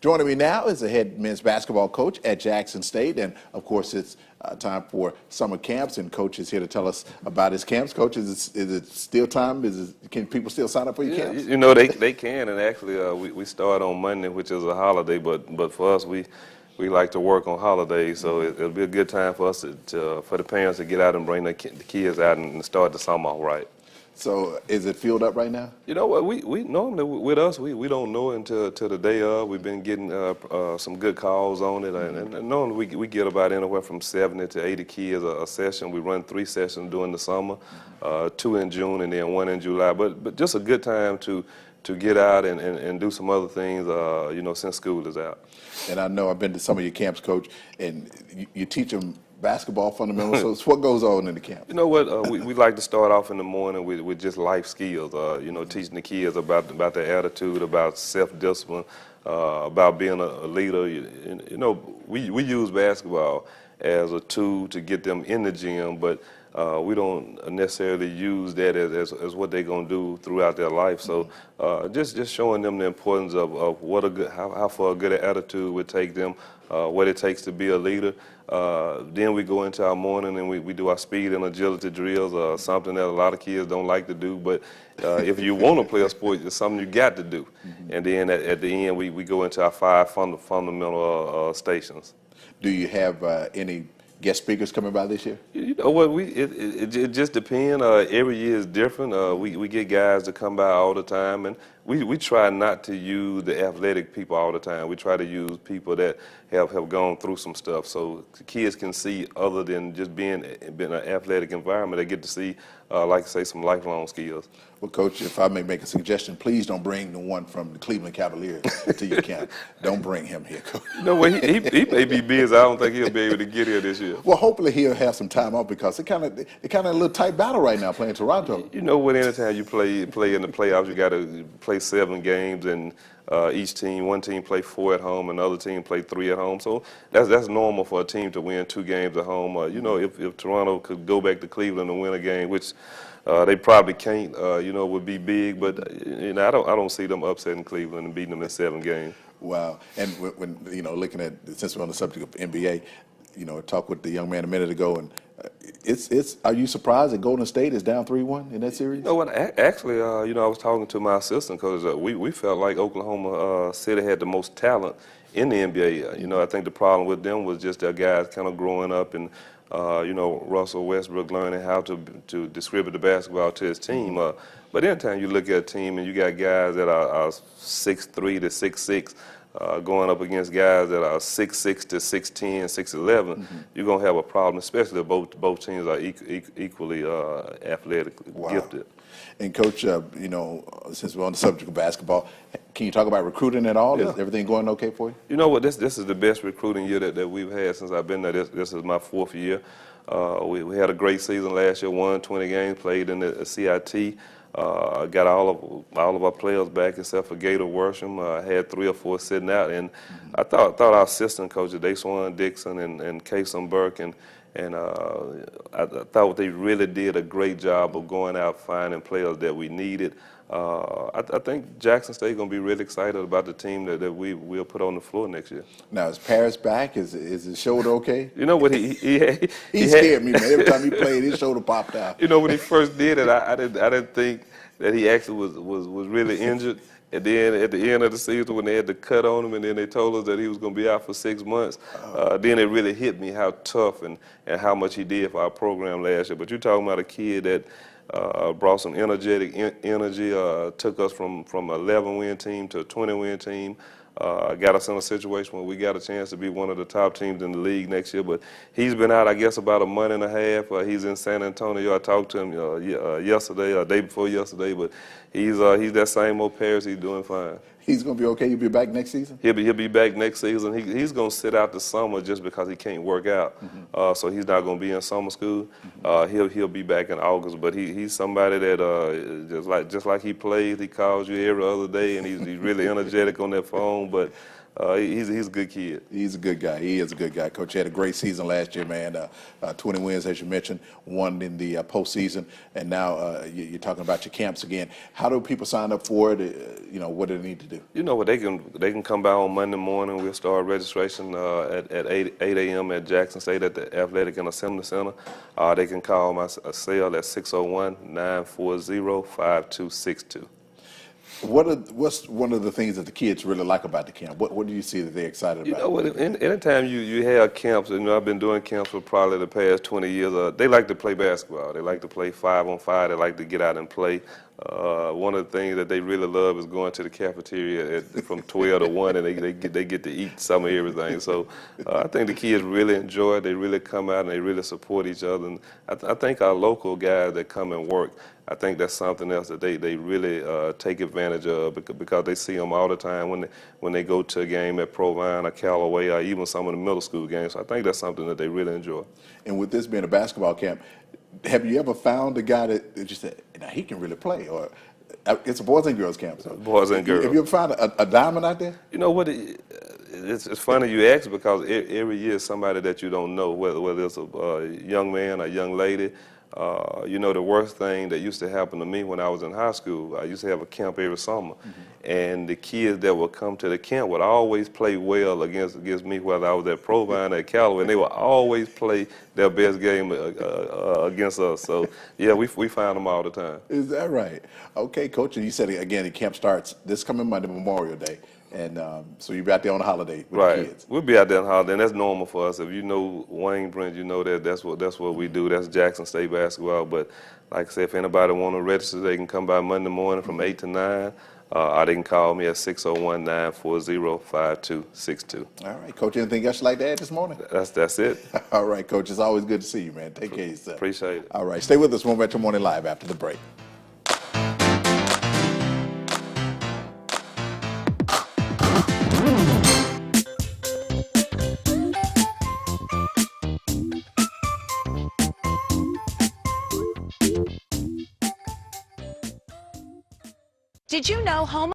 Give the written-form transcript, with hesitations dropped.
Joining me now is the head men's basketball coach at Jackson State, and of course it's time for summer camps, and Coach is here to tell us about his camps. Coach, is it still time? Can people still sign up for your camps? You know, they can, and actually we start on Monday, which is a holiday, but for us, we like to work on holidays, so it'll be a good time for us for the parents to get out and bring the kids out and start the summer all right. So is it filled up right now? You know what, we normally, with us, we don't know until the day of. We've been getting some good calls on it, and normally we get about anywhere from 70 to 80 kids a session. We run 3 sessions during the summer, 2 in June and then 1 in July, but just a good time to get out and do some other things, you know, since school is out. And I know I've been to some of your camps, Coach, and you teach them basketball fundamentals. So what goes on in the camp? You know what? We like to start off in the morning with just life skills. You know, teaching the kids about their attitude, about self-discipline, about being a leader. You know, we use basketball as a tool to get them in the gym, but we don't necessarily use that as what they're gonna do throughout their life. So just showing them the importance of how far a good attitude would take them, what it takes to be a leader. Then we go into our morning and we do our speed and agility drills, something that a lot of kids don't like to do, but if you want to play a sport, it's something you got to do. And then at the end, we go into our 5 fundamental stations. Do you have any guest speakers coming by this year? You know what, it just depends. Every year is different. We get guys to come by all the time, and we try not to use the athletic people all the time. We try to use people that have gone through some stuff, so the kids can see other than just being in an athletic environment. They get to see, like I say, some lifelong skills. Well, Coach, if I may make a suggestion, please don't bring the one from the Cleveland Cavaliers to your camp. Don't bring him here, Coach. You know what, he may be busy. I don't think he'll be able to get here this year. Well, hopefully he'll have some time off, because it's kind of a little tight battle right now playing Toronto. You know what, anytime you play in the playoffs, you got to play 7 games, and one team play 4 at home, another team play 3 at home. So that's normal for a team to win 2 games at home. You know, if Toronto could go back to Cleveland and win a game, which they probably can't, you know, would be big. But you know, I don't see them upsetting Cleveland and beating them in 7 games. Wow. And when you know, looking at, since we're on the subject of NBA, you know, I talked with the young man a minute ago, and are you surprised that Golden State is down 3-1 in that series? You know what, actually, you know, I was talking to my assistant coach. We felt like Oklahoma City had the most talent in the NBA. You know, I think the problem with them was just their guys kind of growing up, and you know, Russell Westbrook learning how to distribute the basketball to his team. But anytime you look at a team and you got guys that are 6'3" to 6'6", going up against guys that are 6'6" to 6'10", 6'11", you're gonna have a problem, especially if both teams are equally athletically gifted. And Coach, you know, since we're on the subject of basketball, can you talk about recruiting at all? Yeah. Is everything going okay for you? You know what, this is the best recruiting year that we've had since I've been there. This is my 4th year. We had a great season last year, won 20 games, played in the CIT. Got all of our players back except for Gator Worsham. Had 3 or 4 sitting out, and I thought our assistant coaches, Dayswan Dixon and Kason Burke, and I thought they really did a great job of going out finding players that we needed. I think Jackson State going to be really excited about the team that we'll put on the floor next year. Now, is Paris back? Is his shoulder okay? You know what, he scared me, man. Every time he played, his shoulder popped out. You know, when he first did it, I didn't think that he actually was really injured. And then at the end of the season, when they had to cut on him, and then they told us that he was going to be out for 6 months, then it really hit me how tough and how much he did for our program last year. But you're talking about a kid that brought some energy, took us from an 11-win team to a 20-win team. Got us in a situation where we got a chance to be one of the top teams in the league next year. But he's been out, I guess, about a month and a half. He's in San Antonio. I talked to him yesterday, or day before yesterday. But he's that same old Paris. He's doing fine. He's going to be okay? He'll be back next season? He'll be back next season. He's going to sit out the summer just because he can't work out. So he's not going to be in summer school. He'll be back in August. But he's somebody that just like he plays, he calls you every other day, and he's really energetic on that phone. But He's a good kid. He's a good guy. He is a good guy. Coach had a great season last year, man. 20 wins, as you mentioned, one in the postseason, and now you're talking about your camps again. How do people sign up for it? What do they need to do? You know what, they can come by on Monday morning. We'll start registration at 8 a.m. at Jackson State at the Athletic and Assembly Center. They can call my cell at 601-940-5262. What's one of the things that the kids really like about the camp? What do you see that they're excited about? You know what, anytime you have camps, I've been doing camps for probably the past 20 years, they like to play basketball. They like to play 5-on-5. They like to get out and play. One of the things that they really love is going to the cafeteria from 12 to 1, and they get to eat some of everything. So I think the kids really enjoy it. They really come out and they really support each other. And I think our local guys that come and work, I think that's something else that they really take advantage of, because they see them all the time when they go to a game at Provine or Callaway or even some of the middle school games. So I think that's something that they really enjoy. And with this being a basketball camp, have you ever found a guy that you said, now he can really play? Or it's a boys and girls camp. So boys and girls. Have you ever found a diamond out there? You know what? It's funny you ask, because every year is somebody that you don't know, whether it's a young man or young lady. The worst thing that used to happen to me when I was in high school, I used to have a camp every summer, and the kids that would come to the camp would always play well against me, whether I was at Provine or at Callaway, and they would always play their best game against us. So, yeah, we find them all the time. Is that right? Okay, Coach, and you said, again, the camp starts this coming Monday, Memorial Day. And so you'll be out there on a holiday with the kids. We'll be out there on holiday, and that's normal for us. If you know Wayne Brent, you know that's what we do. That's Jackson State basketball. But like I said, if anybody want to register, they can come by Monday morning from 8 to 9. Or they can call me at 601-940-5262. All right, Coach, anything else you'd like to add this morning? That's it. All right, Coach, it's always good to see you, man. Take care of yourself. Appreciate it. All right, stay with us. We'll be back to Morning Live after the break. Did you know home